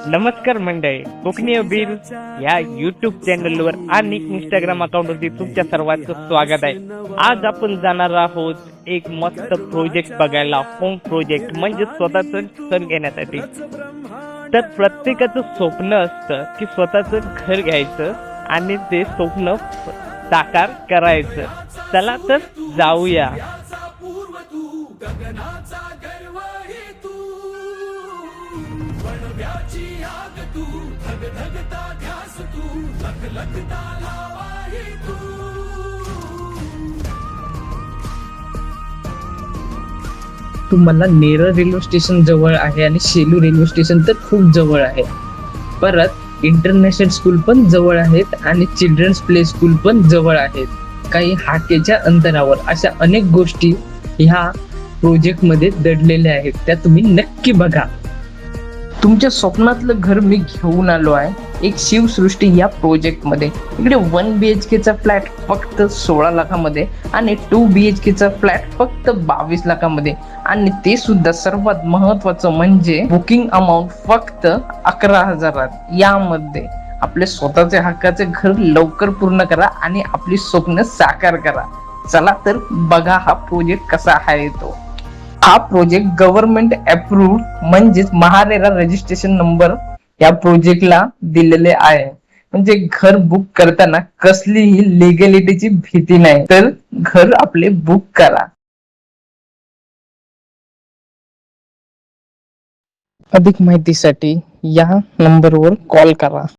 नमस्कार मंडळी, कोकणी अबीर या युट्यूब चॅनलवर आणि इंस्टाग्राम अकाउंटवरती तुमच्या सर्वांचं स्वागत आहे. आज आपण जाणार आहोत एक मस्त प्रोजेक्ट बघायला. होम प्रोजेक्ट म्हणजे स्वतःचं घर घेण्यासाठी. तर प्रत्येकाचं स्वप्न असतं की स्वतःचं घर घ्यायचं आणि ते स्वप्न साकार करायचं. चला तर जाऊया. तुम्हाला नेरळ रेल्वे स्टेशन जवळ आहे आणि शेलू रेल्वे स्टेशन तर खूप जवळ आहे. परत इंटरनॅशनल स्कूल पण जवळ आहेत आणि चिल्ड्रन्स प्ले स्कूल पण जवळ आहेत. काही हाकेच्या अंतरावर अशा अनेक गोष्टी ह्या प्रोजेक्ट मध्ये दडलेल्या आहेत. त्या तुम्ही नक्की बघा. तुमच्या स्वप्नातलं घर मी घेऊन आलो आहे एक शिवसृष्टी या प्रोजेक्ट मध्ये. इकडे 1 BHK चा फ्लॅट फक्त 16 लाखामध्ये आणि 2 BHK चा फ्लॅट फक्त 22 लाखामध्ये. आणि ते सुद्धा सर्वात महत्वाचं म्हणजे बुकिंग अमाऊंट फक्त 11,000. यामध्ये आपले स्वतःचे हक्काचे घर लवकर पूर्ण करा आणि आपली स्वप्न साकार करा. चला तर बघा हा प्रोजेक्ट कसा आहे तो. हा प्रोजेक्ट गव्हर्नमेंट अप्रूव्ड म्हणजेच महारेरा रजिस्ट्रेशन नंबर या प्रोजेक्टला दिलेले आहे. म्हणजे घर बुक करताना कसलीही लिगॅलिटीची भीती नाही. तर घर आपले बुक करा. अधिक माहितीसाठी या नंबरवर कॉल करा.